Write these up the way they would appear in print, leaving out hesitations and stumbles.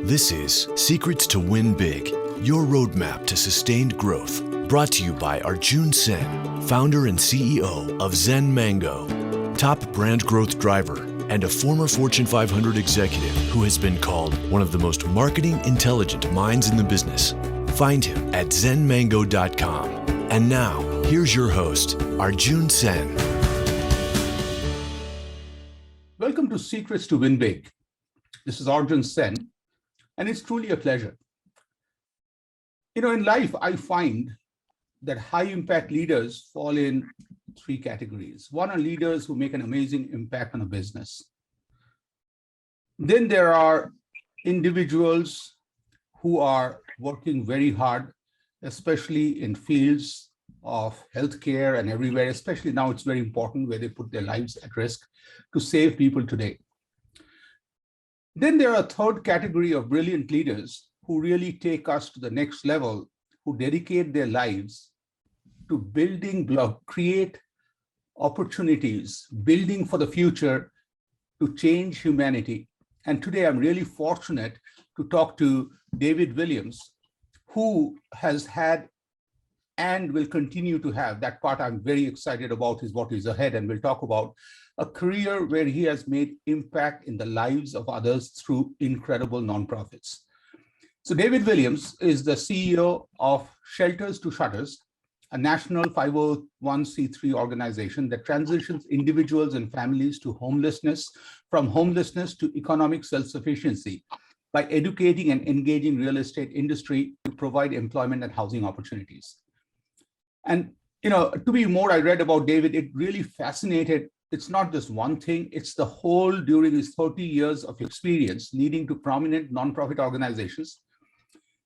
This is Secrets to Win Big, your roadmap to sustained growth. Brought to you by Arjun Sen, founder and CEO of Zen Mango, top brand growth driver, and a former Fortune 500 executive who has been called one of the most marketing intelligent minds in the business. Find him at zenmango.com. And now, here's your host, Arjun Sen. Welcome to Secrets to Win Big. This is Arjun Sen, and it's truly a pleasure. In life, I find that high impact leaders fall in three categories. One are leaders who make an amazing impact on a business. Then there are individuals who are working very hard, especially in fields of healthcare and everywhere, especially now it's very important where they put their lives at risk to save people today. Then there are a third category of brilliant leaders who really take us to the next level, who dedicate their lives to create opportunities, building for the future to change humanity. And today I'm really fortunate to talk to David Williams, who has had and will continue to have, that part I'm very excited about is what is ahead, and we'll talk about a career where he has made impact in the lives of others through incredible nonprofits. So David Williams is the CEO of Shelters to Shutters, a national 501c3 organization that transitions individuals and families to from homelessness to economic self-sufficiency by educating and engaging real estate industry to provide employment and housing opportunities. And, to be more, I read about David, it really fascinated. It's not just one thing, it's the whole during his 30 years of experience leading to prominent nonprofit organizations.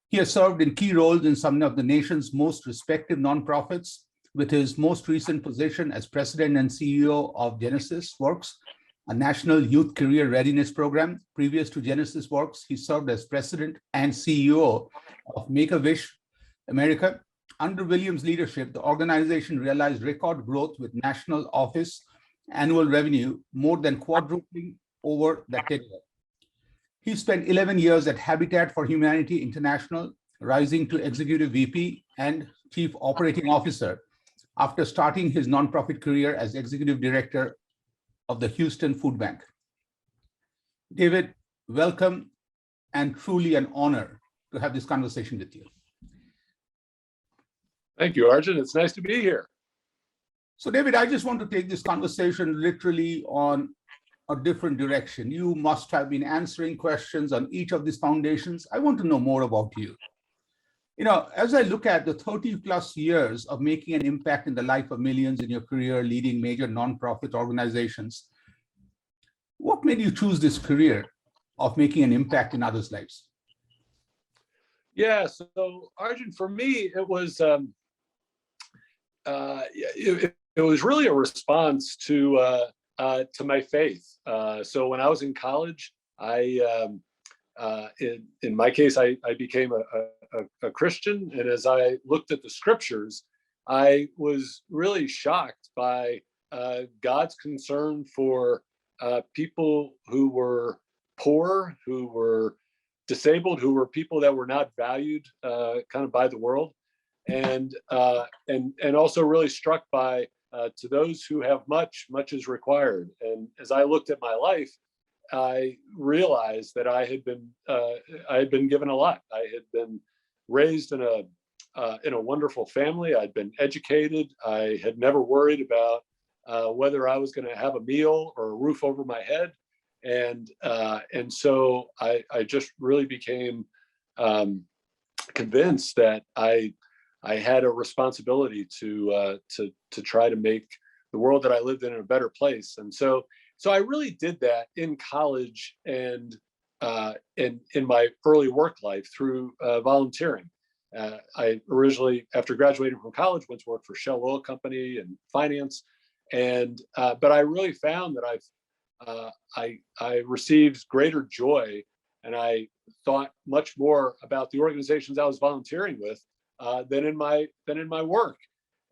He has served in key roles in some of the nation's most respected nonprofits, with his most recent position as president and CEO of Genesys Works, a national youth career readiness program. Previous to Genesys Works, he served as president and CEO of Make-A-Wish America. Under Williams' leadership, the organization realized record growth with national office annual revenue more than quadrupling over that tenure. He spent 11 years at Habitat for Humanity International, rising to executive VP and chief operating officer after starting his nonprofit career as executive director of the Houston Food Bank. David, welcome, and truly an honor to have this conversation with you. Thank you, Arjun. It's nice to be here. So David, I just want to take this conversation literally on a different direction. You must have been answering questions on each of these foundations. I want to know more about you. As I look at the 30 plus years of making an impact in the life of millions in your career, leading major nonprofit organizations, what made you choose this career of making an impact in others' lives? Yeah, so Arjun, for me, it was it was really a response to my faith. So when I was in college, in my case, I became a Christian, and as I looked at the scriptures, I was really shocked by God's concern for people who were poor, who were disabled, who were people that were not valued kind of by the world, and also really struck by to those who have much is required. And as I looked at my life, I realized that I had been given a lot. I had been raised in a wonderful family. I'd been educated. I had never worried about whether I was going to have a meal or a roof over my head. And so I just really became convinced that I had a responsibility to try to make the world that I lived in a better place. And so I really did that in college and in my early work life through volunteering. I originally, after graduating from college, went to work for Shell Oil Company and finance, but I really found that I received greater joy, and I thought much more about the organizations I was volunteering with than in my work.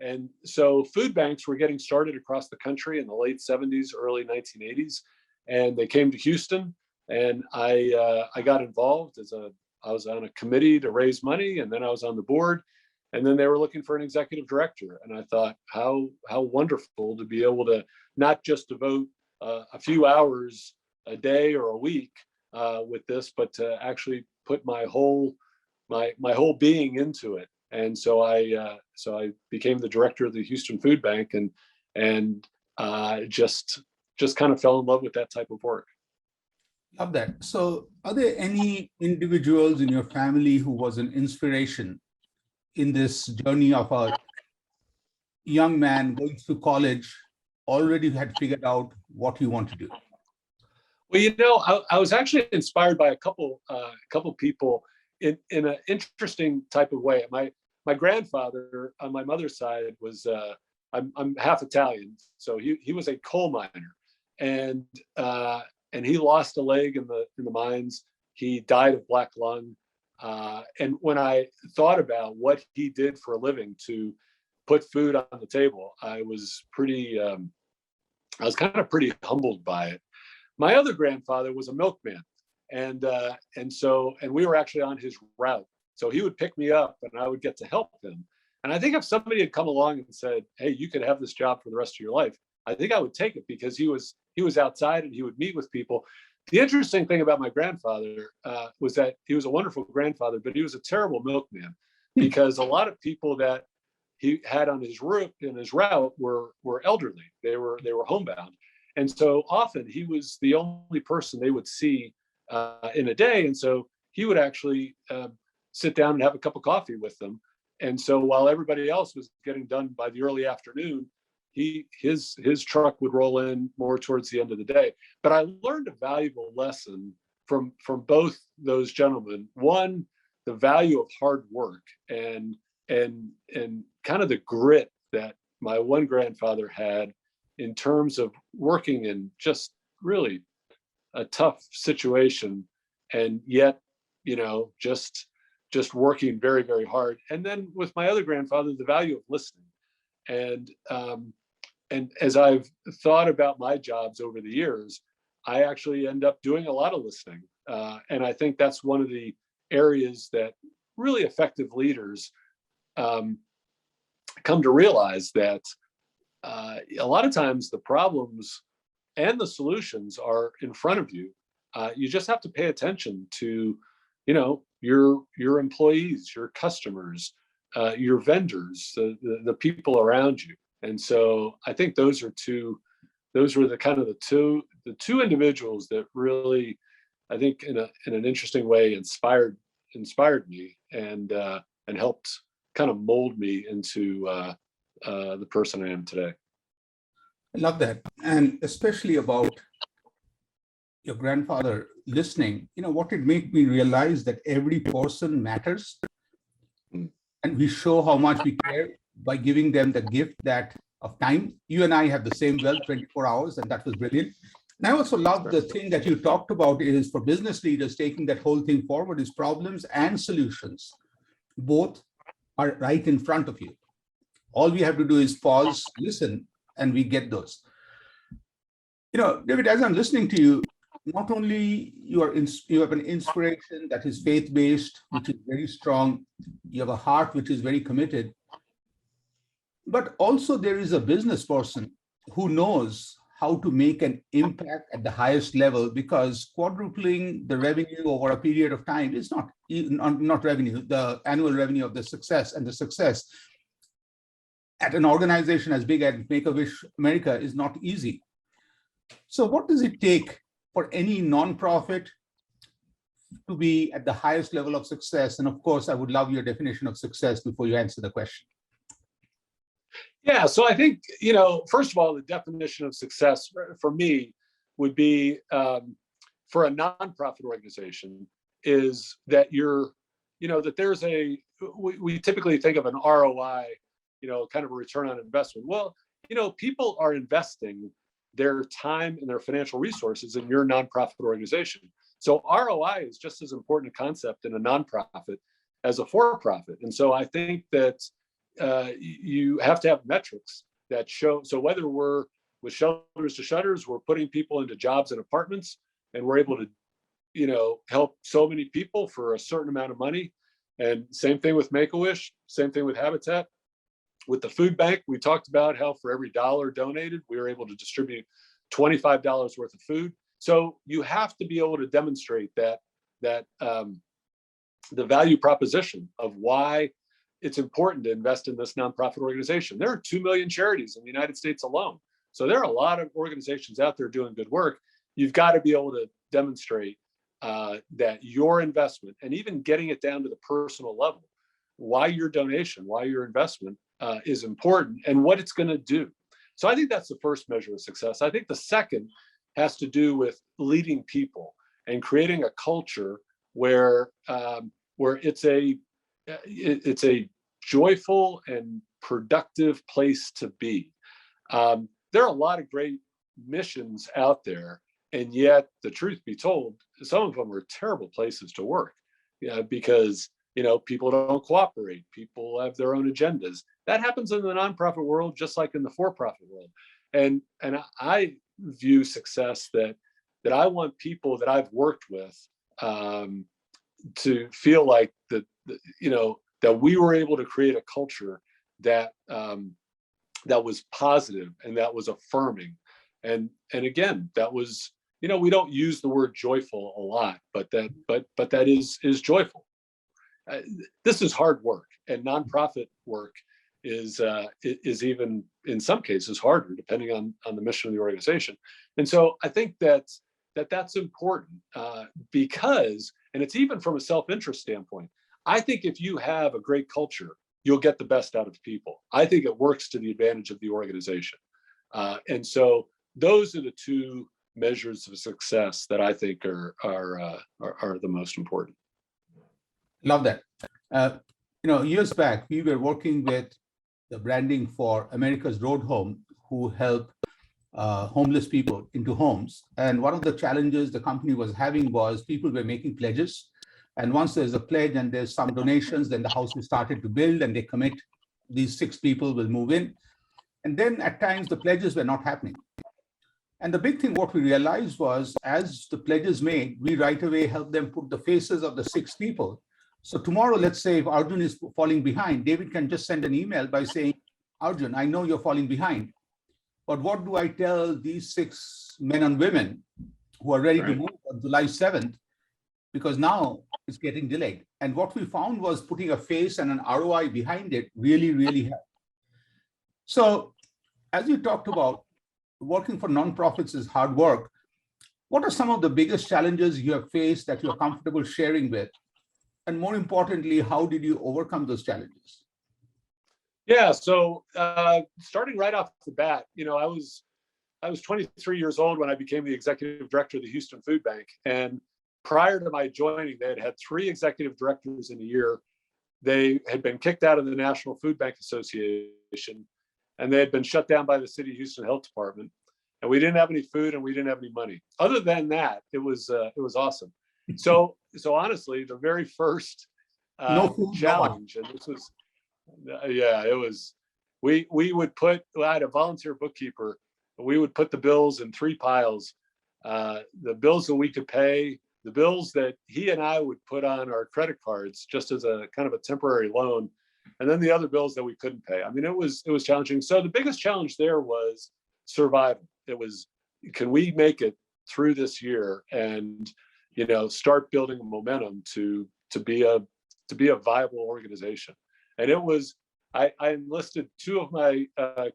And so food banks were getting started across the country in the late 70s, early 1980s, and they came to Houston. And I got involved I was on a committee to raise money, and then I was on the board, and then they were looking for an executive director. And I thought, how wonderful to be able to not just devote a few hours a day or a week with this, but to actually put my whole being into it. And so I became the director of the Houston Food Bank, and just kind of fell in love with that type of work. Love that. So are there any individuals in your family who was an inspiration in this journey of a young man going through college, already had figured out what you want to do? Well, I was actually inspired by a couple people in an interesting type of way. My grandfather on my mother's side was I'm half Italian, so he was a coal miner, and he lost a leg in the mines. He died of black lung, and when I thought about what he did for a living to put food on the table, I was kind of pretty humbled by it. My other grandfather was a milkman, and we were actually on his route. So he would pick me up, and I would get to help him. And I think if somebody had come along and said, "Hey, you could have this job for the rest of your life," I think I would take it, because he was outside and he would meet with people. The interesting thing about my grandfather was that he was a wonderful grandfather, but he was a terrible milkman, because a lot of people that he had on his route were elderly. They were homebound. And so often he was the only person they would see in a day. And so he would actually sit down and have a cup of coffee with them. And so while everybody else was getting done by the early afternoon, his truck would roll in more towards the end of the day. But I learned a valuable lesson from both those gentlemen. One, the value of hard work and kind of the grit that my one grandfather had in terms of working in just really a tough situation, and yet, just working very, very hard. And then with my other grandfather, the value of listening. And as I've thought about my jobs over the years, I actually end up doing a lot of listening. And I think that's one of the areas that really effective leaders come to realize, that a lot of times the problems and the solutions are in front of you. You just have to pay attention to, your employees, your customers, your vendors, the people around you. And so I think those were the two individuals that really, I think in an interesting way, inspired me and helped kind of mold me into the person I am today. I love that. And especially about your grandfather listening, what it made me realize that every person matters. And we show how much we care by giving them the gift of time. You and I have the same wealth, 24 hours, and that was brilliant. And I also love the thing that you talked about is for business leaders taking that whole thing forward is problems and solutions. Both are right in front of you. All we have to do is pause, listen, and we get those. David, as I'm listening to you, not only you have an inspiration that is faith-based, which is very strong. You have a heart which is very committed. But also there is a business person who knows how to make an impact at the highest level, because quadrupling the revenue over a period of time is not revenue, the annual revenue of the success at an organization as big as Make-A-Wish America is not easy. So what does it take for any nonprofit to be at the highest level of success? And of course, I would love your definition of success before you answer the question. Yeah, so I think, first of all, the definition of success for me would be, for a nonprofit organization, is that that there's we typically think of an ROI, kind of a return on investment. Well, people are investing their time and their financial resources in your nonprofit organization. So ROI is just as important a concept in a nonprofit as a for-profit. And so I think that you have to have metrics that show. So whether we're with Shelters to Shutters, we're putting people into jobs and apartments, and we're able help so many people for a certain amount of money. And same thing with Make-A-Wish, same thing with Habitat. With the food bank, we talked about how for every dollar donated, we were able to distribute $25 worth of food. So you have to be able to demonstrate that the value proposition of why it's important to invest in this nonprofit organization. There are 2 million charities in the United States alone. So there are a lot of organizations out there doing good work. You've got to be able to demonstrate that your investment, and even getting it down to the personal level, why your donation, why your investment is important and what it's going to do. So I think that's the first measure of success. I think the second has to do with leading people and creating a culture where it's a joyful and productive place to be. There are a lot of great missions out there, and yet, the truth be told, some of them are terrible places to work, because people don't cooperate. People have their own agendas. That happens in the nonprofit world, just like in the for-profit world. And I view success that I want people that I've worked with to feel like that we were able to create a culture that was positive and that was affirming. And again, that was, we don't use the word joyful a lot, but that is joyful. This is hard work, and nonprofit work is even in some cases harder, depending on the mission of the organization. And so I think that's important because, and it's even from a self-interest standpoint, I think if you have a great culture, you'll get the best out of people. I think it works to the advantage of the organization. And so those are the two measures of success that I think are the most important. Love that. Years back, we were working with the branding for America's Road Home, who help homeless people into homes. And one of the challenges the company was having was people were making pledges. And once there's a pledge and there's some donations, then the house is started to build and they commit, these 6 people will move in. And then at times the pledges were not happening. And the big thing, what we realized was, as the pledges made, we right away help them put the faces of the 6 people. So tomorrow, let's say if Arjun is falling behind, David can just send an email by saying, Arjun, I know you're falling behind, but what do I tell these 6 men and women who are ready to move on July 7th? Because now it's getting delayed. And what we found was putting a face and an ROI behind it really, really helped. So as you talked about, working for nonprofits is hard work. What are some of the biggest challenges you have faced that you're comfortable sharing with? And more importantly, how did you overcome those challenges? Yeah, so starting right off the bat, I was 23 years old when I became the executive director of the Houston Food Bank. And prior to my joining, they had 3 executive directors in a year. They had been kicked out of the National Food Bank Association, and they had been shut down by the City of Houston Health Department. And we didn't have any food and we didn't have any money. Other than that, it was awesome. So honestly, the very first challenge, and this was, it was, we would put, I had a volunteer bookkeeper, and we would put the bills in 3 piles. The bills that we could pay, the bills that he and I would put on our credit cards just as a kind of a temporary loan, and then the other bills that we couldn't pay. I mean, it was challenging. So the biggest challenge there was survival. It was, can we make it through this year and start building momentum to be a viable organization? And it was, I enlisted 2 of my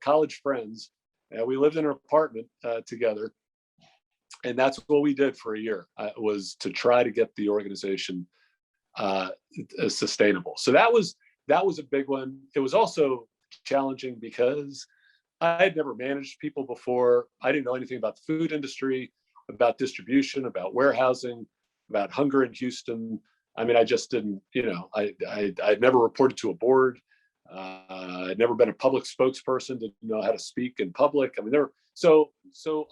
college friends, and we lived in an apartment together. And that's what we did for a year, was to try to get the organization sustainable. So that was a big one. It was also challenging because I had never managed people before. I didn't know anything about the food industry, about distribution, about warehousing, about hunger in Houston. I mean, I just didn't, I'd never reported to a board. I'd never been a public spokesperson, didn't know how to speak in public. I mean, so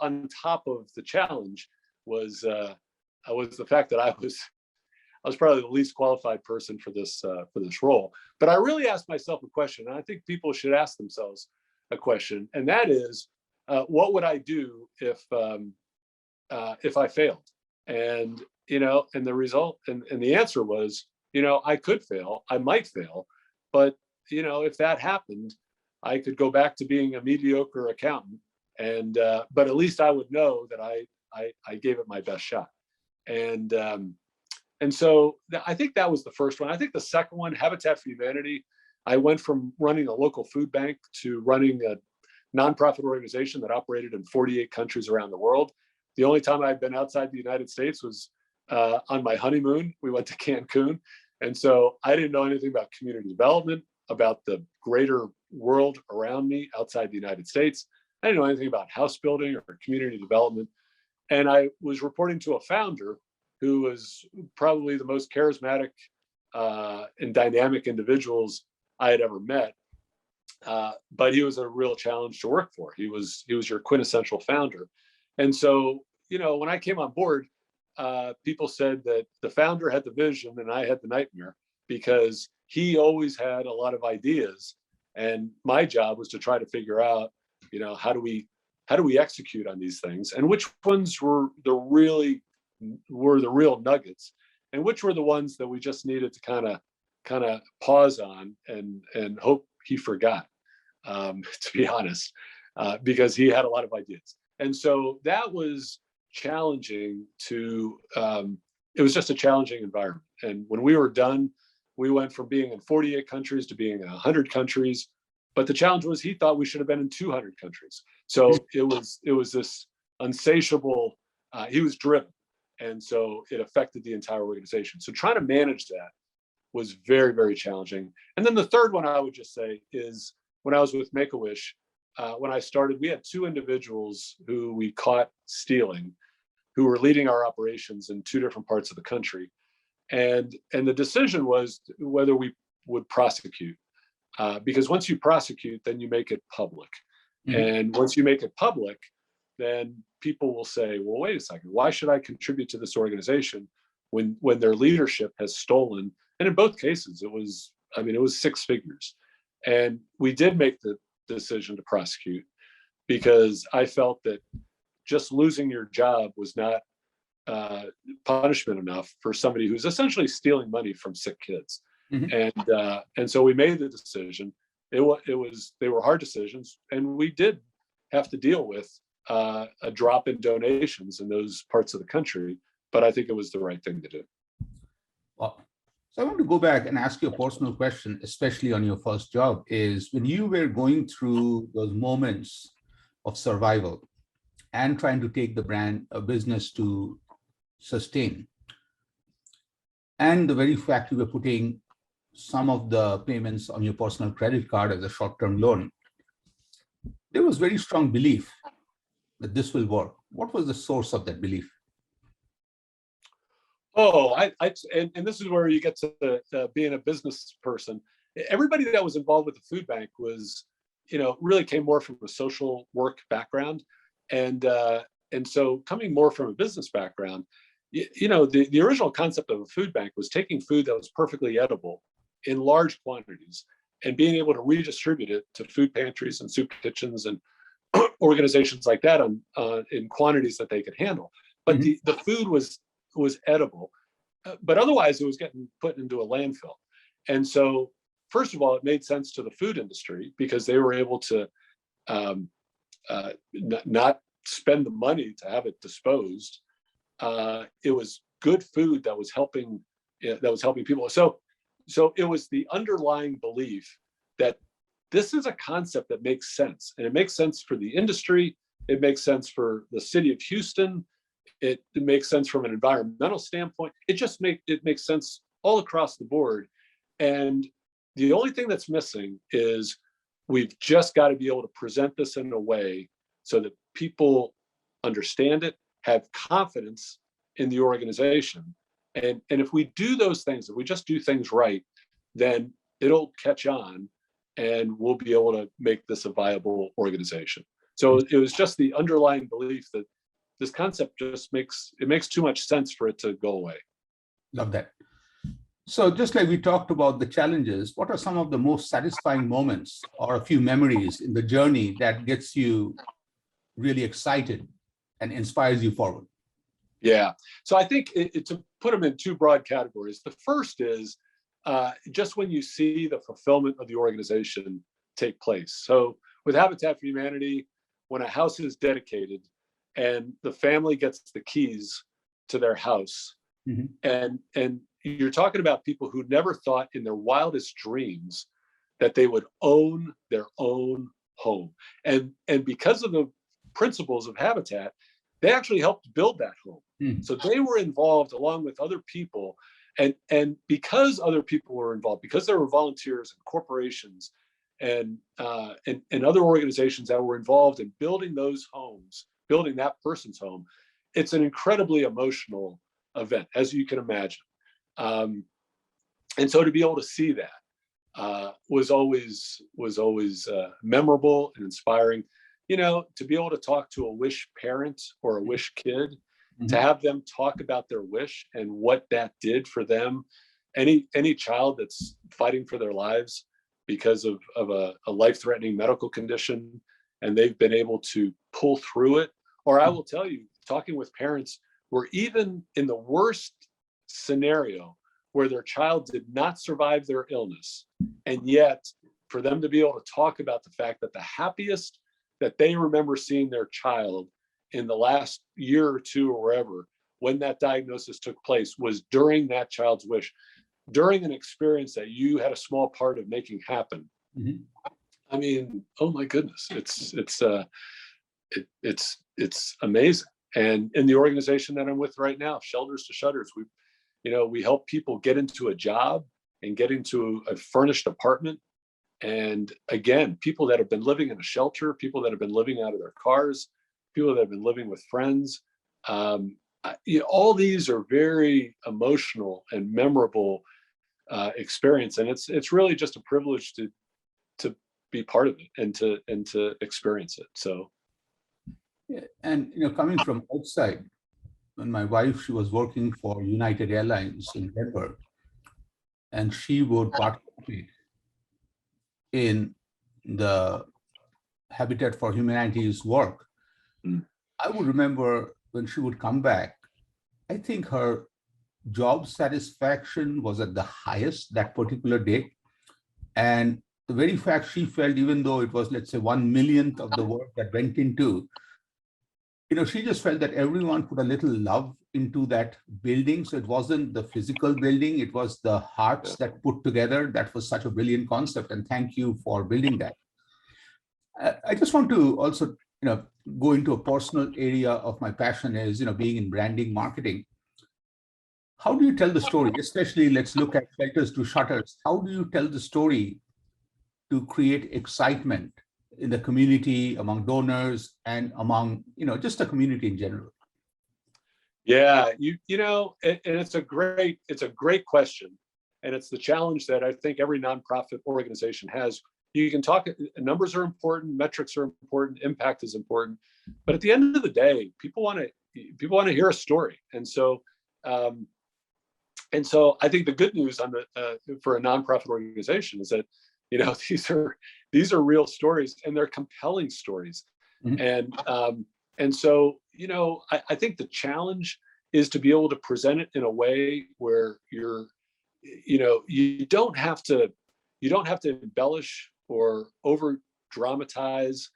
on top of the challenge was the fact that I was probably the least qualified person for this role. But I really asked myself a question, and I think people should ask themselves a question, and that is, what would I do if I failed? And and the result and the answer was, I could fail, I might fail, but if that happened, I could go back to being a mediocre accountant, and but at least I would know that I gave it my best shot. And so I think that was the first one. I think the second one, Habitat for Humanity, I went from running a local food bank to running a nonprofit organization that operated in 48 countries around the world. The only time I'd been outside the United States was on my honeymoon. We went to Cancun. And so I didn't know anything about community development, about the greater world around me outside the United States. I didn't know anything about house building or community development. And I was reporting to a founder who was probably the most charismatic and dynamic individuals I had ever met. But he was a real challenge to work for. He was your quintessential founder. And so, when I came on board, people said that the founder had the vision and I had the nightmare, because he always had a lot of ideas. And my job was to try to figure out, how do we execute on these things, and which ones were the real nuggets, and which were the ones that we just needed to kind of pause on and hope he forgot, to be honest, because he had a lot of ideas. And so that was challenging it was just a challenging environment. And when we were done, we went from being in 48 countries to being in 100 countries. But the challenge was he thought we should have been in 200 countries. So it was this insatiable, he was driven. And so it affected the entire organization. So trying to manage that was very, very challenging. And then the third one I would just say is when I was with Make-A-Wish, when I started, we had two individuals who we caught stealing, who were leading our operations in two different parts of the country. And the decision was whether we would prosecute. Because once you prosecute, then you make it public. Mm-hmm. And once you make it public, then people will say, well, wait a second, why should I contribute to this organization when their leadership has stolen? And in both cases, it was 6 figures. And we did make the decision to prosecute because I felt that just losing your job was not punishment enough for somebody who's essentially stealing money from sick kids. Mm-hmm. And so we made the decision. They were hard decisions, and we did have to deal with a drop in donations in those parts of the country, but I think it was the right thing to do. Well, so I want to go back and ask you a personal question, especially on your first job, is when you were going through those moments of survival and trying to take the brand, a business to sustain, and the very fact you were putting some of the payments on your personal credit card as a short-term loan, there was very strong belief that this will work. What was the source of that belief? Oh, and this is where you get to being a business person. Everybody that was involved with the food bank was, really came more from a social work background, and so coming more from a business background, the original concept of a food bank was taking food that was perfectly edible in large quantities and being able to redistribute it to food pantries and soup kitchens and organizations like that in quantities that they could handle. But mm-hmm. the food was edible, but otherwise it was getting put into a landfill. And so, first of all, it made sense to the food industry because they were able to not spend the money to have it disposed. It was good food that was helping people. So it was the underlying belief that this is a concept that makes sense, and it makes sense for the industry. It makes sense for the city of Houston. It makes sense from an environmental standpoint. It makes sense all across the board. And the only thing that's missing is we've just got to be able to present this in a way so that people understand it, have confidence in the organization. And if we do those things, if we just do things right, then it'll catch on and we'll be able to make this a viable organization. So it was just the underlying belief that this concept just makes too much sense for it to go away. Love that. So just like we talked about the challenges, what are some of the most satisfying moments or a few memories in the journey that gets you really excited and inspires you forward? Yeah. So I think to put them in two broad categories. The first is just when you see the fulfillment of the organization take place. So with Habitat for Humanity, when a house is dedicated and the family gets the keys to their house, Mhm. and you're talking about people who never thought in their wildest dreams that they would own their own home. And because of the principles of Habitat, they actually helped build that home. Mhm. So they were involved along with other people. And because other people were involved, because there were volunteers and corporations and other organizations that were involved in building those homes, building that person's home, it's an incredibly emotional event, as you can imagine. And so to be able to see that was always memorable and inspiring. You know, to be able to talk to a wish parent or a wish kid, to have them talk about their wish and what that did for them. Any child that's fighting for their lives because of a life-threatening medical condition, and they've been able to pull through it. Or I will tell you, talking with parents where even in the worst scenario where their child did not survive their illness, and yet for them to be able to talk about the fact that the happiest that they remember seeing their child in the last year or two or wherever, when that diagnosis took place, was during that child's wish, during an experience that you had a small part of making happen. Mhm. I mean, oh my goodness, it's amazing. And in the organization that I'm with right now, Shelters to Shutters, we help people get into a job and get into a furnished apartment. And again, people that have been living in a shelter, people that have been living out of their cars, people that have been living with friends. All these are very emotional and memorable experience, and it's really just a privilege to be part of it and to experience it. So, Yeah, and coming from outside, when my wife, she was working for United Airlines in Denver, and she would participate in the Habitat for Humanity's work. mm, I would remember when she would come back, I think her job satisfaction was at the highest that particular day. And the very fact she felt, even though it was, let's say, 1/1,000,000th of the work that went into, she just felt that everyone put a little love into that building. So it wasn't the physical building, it was the hearts that put together. That was such a brilliant concept. And thank you for building that. I just want to also, go into a personal area of my passion is, being in branding marketing. How do you tell the story? Especially, let's look at Shelters to Shutters. How do you tell the story to create excitement in the community, among donors, and among, just the community in general? yeah, and it's a great question, and it's the challenge that I think every nonprofit organization has. You can talk, numbers are important, metrics are important, impact is important, but at the end of the day, people want to hear a story. And so I think the good news on for a nonprofit organization is that these are real stories, and they're compelling stories. Mhm. And so I think the challenge is to be able to present it in a way where you don't have to embellish or over dramatize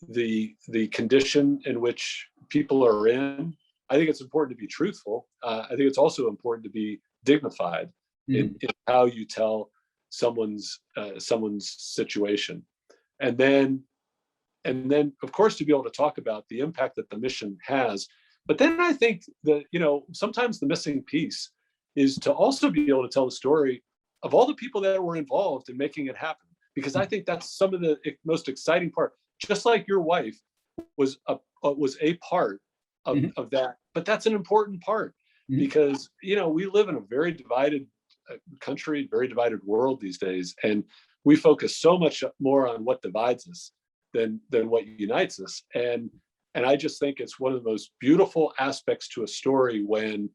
the condition in which people are in. I think it's important to be truthful. I think it's also important to be dignified in how you tell someone's situation, and then of course to be able to talk about the impact that the mission has. But then I think that sometimes the missing piece is to also be able to tell the story of all the people that were involved in making it happen, because I think that's some of the most exciting part. Just like your wife was a part of that, but that's an important part, because we live in a very divided country, very divided world these days, and we focus so much more on what divides us than what unites us. And I just think it's one of the most beautiful aspects to a story when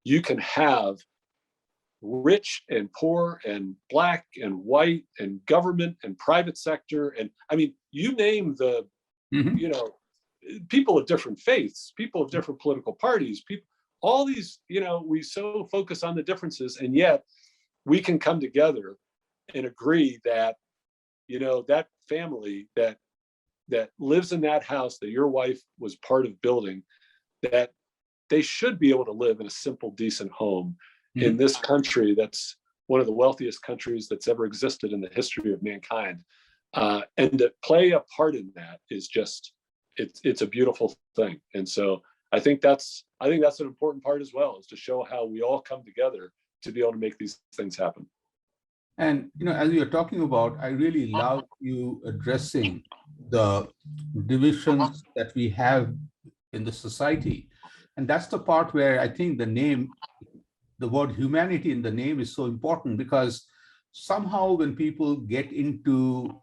you can have rich and poor and black and white and government and private sector, and I mean, you name the people of different faiths, people of different political parties, people, all these, we so focus on the differences, and yet we can come together and agree that, that family that lives in that house that your wife was part of building, that they should be able to live in a simple, decent home in this country that's one of the wealthiest countries that's ever existed in the history of mankind. And to play a part in that is just, it's a beautiful thing. And so I think that's an important part as well, is to show how we all come together to be able to make these things happen. And, as you're talking about, I really love you addressing the divisions that we have in the society. And that's the part where I think the word humanity in the name is so important, because somehow when people get into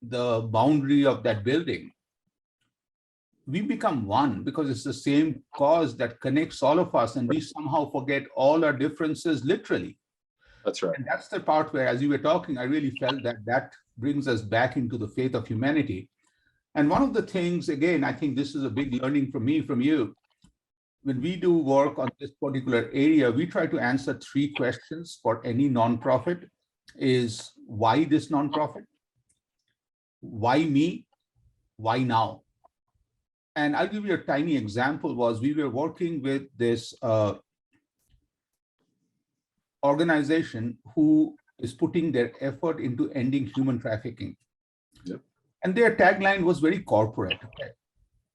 the boundary of that building, we become one, because it's the same cause that connects all of us, and we somehow forget all our differences, literally. That's right. And that's the part where, as you were talking, I really felt that brings us back into the faith of humanity. And one of the things, again, I think this is a big learning from me, from you. When we do work on this particular area, we try to answer 3 questions for any nonprofit: is why this nonprofit? Why me? Why now? And I'll give you a tiny example. We were working with this organization who is putting their effort into ending human trafficking. Yep. And their tagline was very corporate. Okay?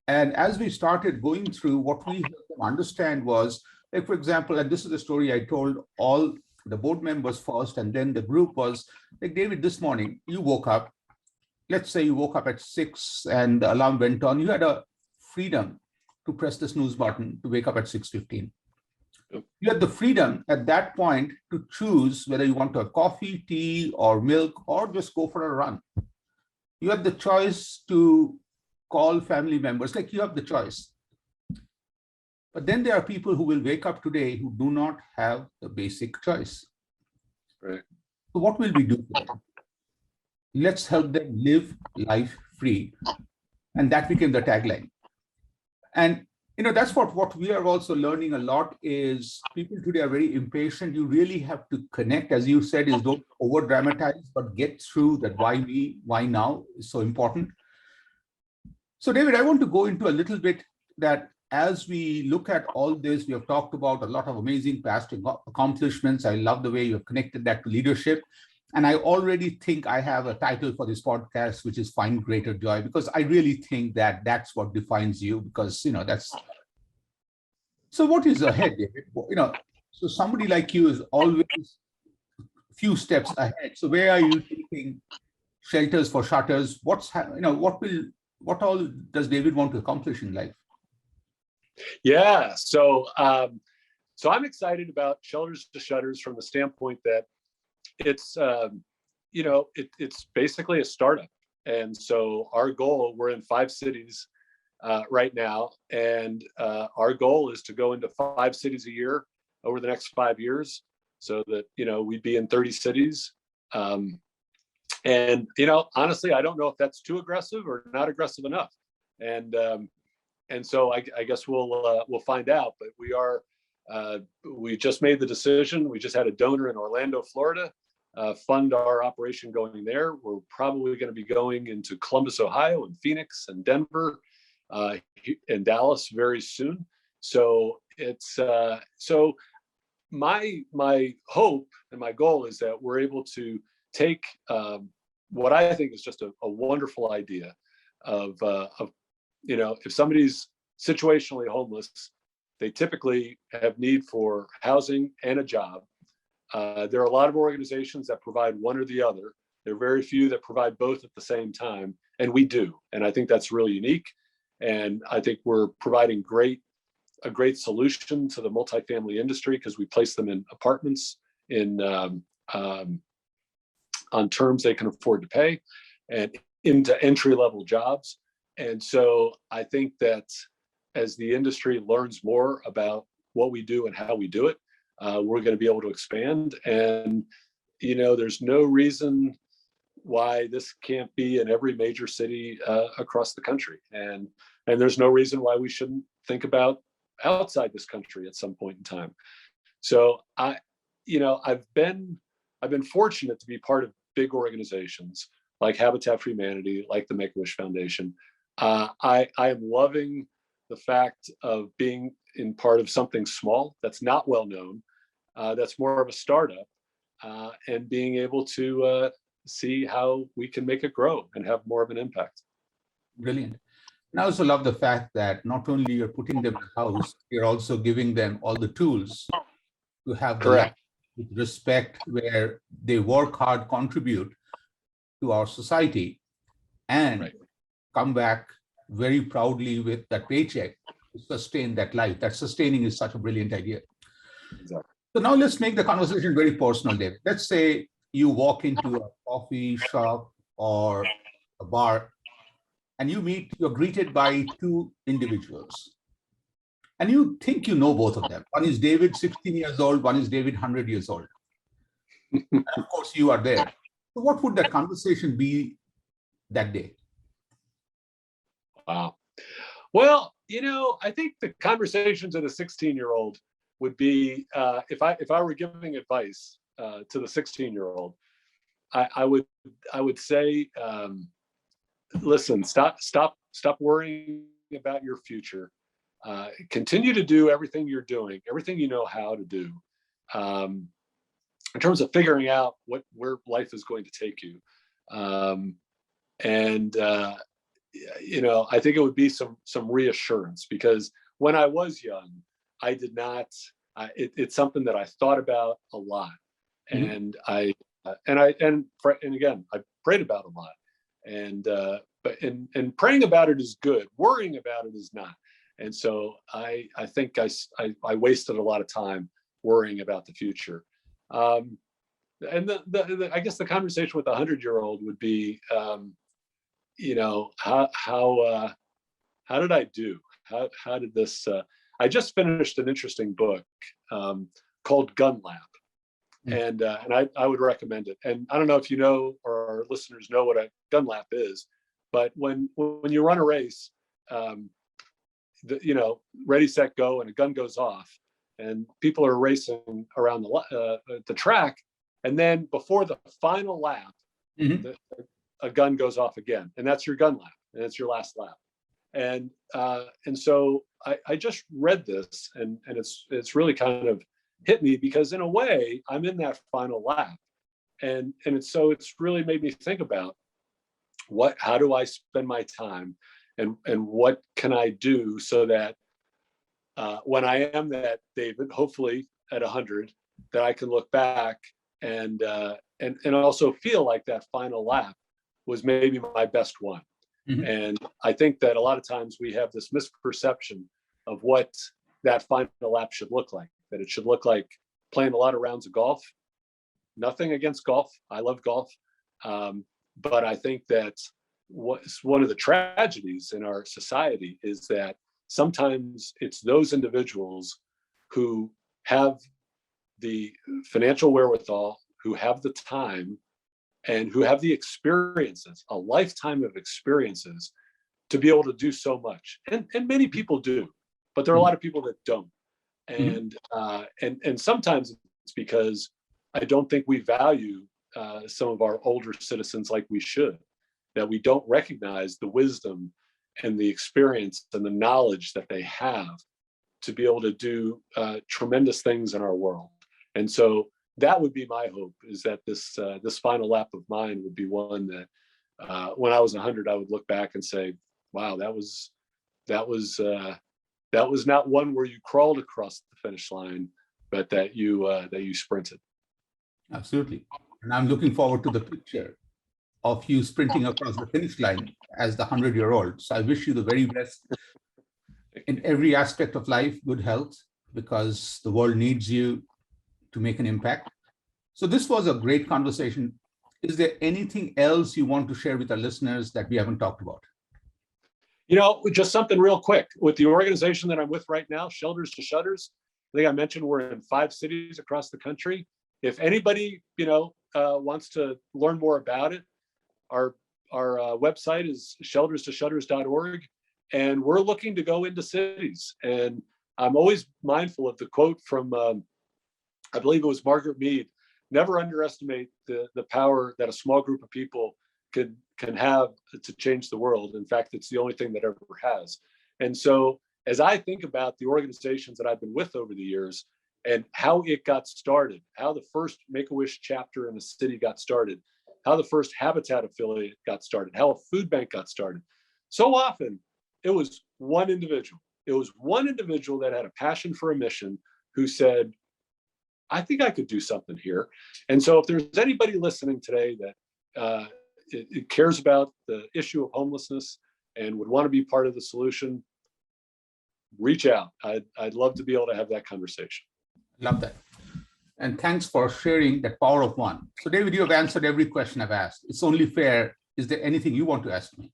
And as we started going through, what we helped them understand was, like, for example, and this is the story I told all the board members first, and then the group was, like, David, this morning you woke up, let's say you woke up at 6 and the alarm went on, you had a freedom to press the snooze button to wake up at 6:15. You had the freedom at that point to choose whether you want to have coffee, tea, or milk, or just go for a run. You had the choice to call family members, like, you have the choice. But then there are people who will wake up today who do not have the basic choice. Right. So what will we do for them? Let's help them live life free. And that became the tagline. And that's what we are also learning a lot, is people today are very impatient. You really have to connect, as you said, is don't over dramatize, but get through that why me, why now is so important. So David, I want to go into a little bit that as we look at all this, we have talked about a lot of amazing past accomplishments. I love the way you have connected that to leadership. And I already think I have a title for this podcast, which is Find Greater Joy, because I really think that that's what defines you, because, that's. So what is ahead, David? So somebody like you is always a few steps ahead. So where are you taking Shelters for Shutters? What all does David want to accomplish in life? Yeah. So I'm excited about Shelters to Shutters from the standpoint that it's, it's basically a startup. And so our goal, we're in 5 cities right now. And our goal is to go into 5 cities a year over the next 5 years, so that, we'd be in 30 cities. And, honestly, I don't know if that's too aggressive or not aggressive enough. And so I guess we'll find out, but we just made the decision. We just had a donor in Orlando, Florida, fund our operation going there. We're probably going to be going into Columbus, Ohio, and Phoenix and Denver, and Dallas very soon. So it's so my hope and my goal is that we're able to take what I think is just a wonderful idea of if somebody's situationally homeless, they typically have need for housing and a job. There are a lot of organizations that provide one or the other. There are very few that provide both at the same time, and we do. And I think that's really unique. And I think we're providing a great solution to the multifamily industry, because we place them in apartments on terms they can afford to pay, and into entry-level jobs. And so I think that as the industry learns more about what we do and how we do it, we're going to be able to expand. And, there's no reason why this can't be in every major city across the country. And there's no reason why we shouldn't think about outside this country at some point in time. So I've been fortunate to be part of big organizations like Habitat for Humanity, like the Make-A-Wish Foundation. I am loving the fact of being in part of something small that's not well known, that's more of a startup, and being able to see how we can make it grow and have more of an impact. Brilliant. And I also love the fact that not only you're putting them in a house, you're also giving them all the tools to have the life with respect, where they work hard, contribute to our society, and come back very proudly with that paycheck to sustain that life. That sustaining is such a brilliant idea. Exactly. So now let's make the conversation very personal, David. Let's say you walk into a coffee shop or a bar, and you're greeted by two individuals. And you think you know both of them. One is David, 16 years old, one is David, 100 years old. And of course, you are there. So what would that conversation be that day? Wow. Well, I think the conversations of a 16-year-old would be, if I were giving advice to the 16-year-old, I would say, listen, stop worrying about your future. Continue to do everything you're doing, everything you know how to do, in terms of figuring out where life is going to take you. I think it would be some reassurance, because when I was young, I did not. It's something that I thought about a lot, and again, I prayed about a lot, and praying about it is good. Worrying about it is not. And so I think I wasted a lot of time worrying about the future. And I guess the conversation with a 100-year-old would be, how did I do? How did this? I just finished an interesting book called Gun Lab, and I would recommend it. And I don't know if you know, or our listeners know, what a gun lap is, but when you run a race, ready, set, go, and a gun goes off, and people are racing around the track, and then before the final lap, a gun goes off again, and that's your gun lap, and that's your last lap. And so I just read this, and it's really kind of hit me, because in a way I'm in that final lap, and it's really made me think about how do I spend my time, and what can I do so that when I am that David, hopefully at 100, that I can look back and also feel like that final lap was maybe my best one. And I think that a lot of times we have this misperception of what that final lap should look like, that it should look like playing a lot of rounds of golf. Nothing against golf. I love golf. But I think that what's one of the tragedies in our society is that sometimes it's those individuals who have the financial wherewithal, who have the time, and who have the experiences, a lifetime of experiences, to be able to do so much. And many people do, but there are a lot of people that don't. And sometimes it's because I don't think we value some of our older citizens like we should, that we don't recognize the wisdom and the experience and the knowledge that they have to be able to do tremendous things in our world. And so that would be my hope, is that this final lap of mine would be one that when I was 100, I would look back and say, wow, that was not one where you crawled across the finish line, but that you sprinted. Absolutely. And I'm looking forward to the picture of you sprinting across the finish line as the 100-year-old. So I wish you the very best in every aspect of life, good health, because the world needs you to make an impact. So this was a great conversation. Is there anything else you want to share with our listeners that we haven't talked about? Just something real quick. With the organization that I'm with right now, Shoulders to Shutters, I think I mentioned we're in 5 cities across the country. If anybody, wants to learn more about it, our website is shelterstoshutters.org, and we're looking to go into cities. And I'm always mindful of the quote from, I believe it was Margaret Mead: never underestimate the power that a small group of people can have to change the world. In fact, it's the only thing that ever has. And so as I think about the organizations that I've been with over the years and how it got started, how the first Make-A-Wish chapter in the city got started, how the first Habitat affiliate got started, how a food bank got started, so often it was one individual. It was one individual that had a passion for a mission who said, I think I could do something here. And so if there's anybody listening today that it cares about the issue of homelessness and would want to be part of the solution, reach out. I'd love to be able to have that conversation. Love that. And thanks for sharing that power of one. So David, you have answered every question I've asked. It's only fair. Is there anything you want to ask me?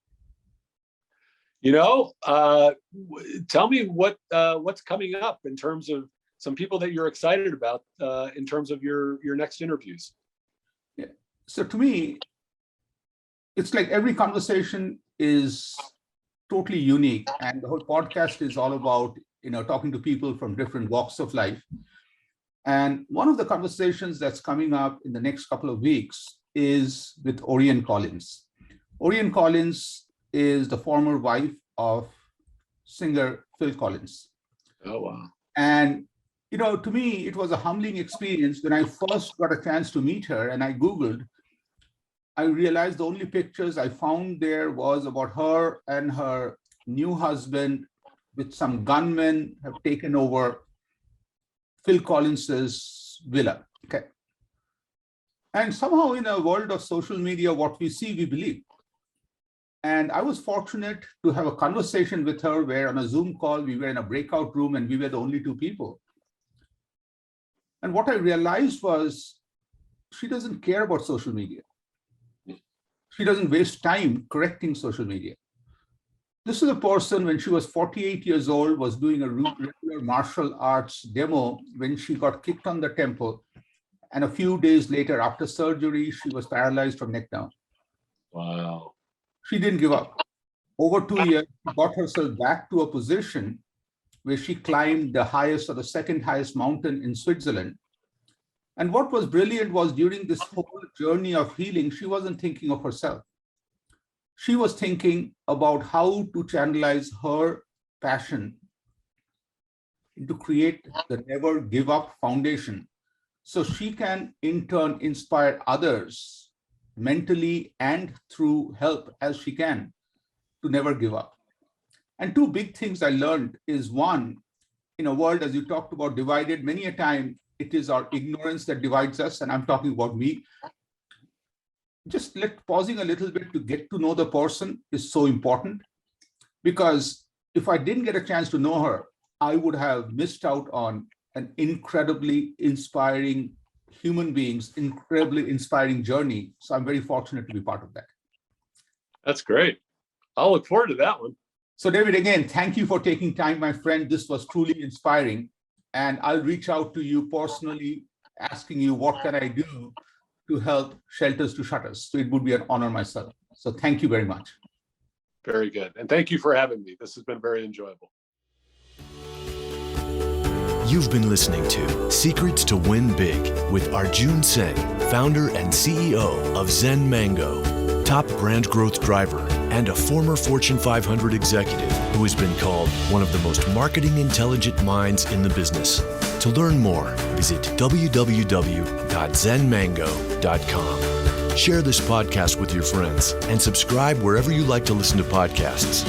Tell me what's coming up in terms of some people that you're excited about in terms of your next interviews. Yeah. So to me, it's like every conversation is totally unique, and the whole podcast is all about talking to people from different walks of life. And one of the conversations that's coming up in the next couple of weeks is with Orian Collins. Orian Collins is the former wife of singer Phil Collins. Oh, wow. And, to me, it was a humbling experience when I first got a chance to meet her and I Googled. I realized the only pictures I found there was about her and her new husband with some gunmen have taken over Phil Collins's villa. Okay. And somehow in a world of social media, what we see, we believe. And I was fortunate to have a conversation with her where on a Zoom call, we were in a breakout room and we were the only two people. And what I realized was she doesn't care about social media. She doesn't waste time correcting social media. This is a person, when she was 48 years old, was doing a regular martial arts demo when she got kicked on the temple. And a few days later, after surgery, she was paralyzed from neck down. Wow. She didn't give up. Over 2 years, she got herself back to a position where she climbed the highest or the second highest mountain in Switzerland. And what was brilliant was during this whole journey of healing, she wasn't thinking of herself. She was thinking about how to channelize her passion to create the Never Give Up Foundation so she can in turn inspire others mentally and through help as she can to never give up. And two big things I learned is, one, in a world, as you talked about, divided, many a time it is our ignorance that divides us, and I'm talking about me. Just pausing a little bit to get to know the person is so important, because if I didn't get a chance to know her, I would have missed out on an incredibly inspiring human beings, incredibly inspiring journey. So I'm very fortunate to be part of that. That's great. I'll look forward to that one. So David, again, thank you for taking time, my friend. This was truly inspiring. And I'll reach out to you personally, asking you what can I do to help Shelters to Shutters. So it would be an honor myself. So thank you very much. Very good. And thank you for having me. This has been very enjoyable. You've been listening to Secrets to Win Big with Arjun Sen, founder and CEO of Zen Mango, top brand growth driver, and a former Fortune 500 executive who has been called one of the most marketing intelligent minds in the business. To learn more, visit www.zenmango.com. Share this podcast with your friends and subscribe wherever you like to listen to podcasts.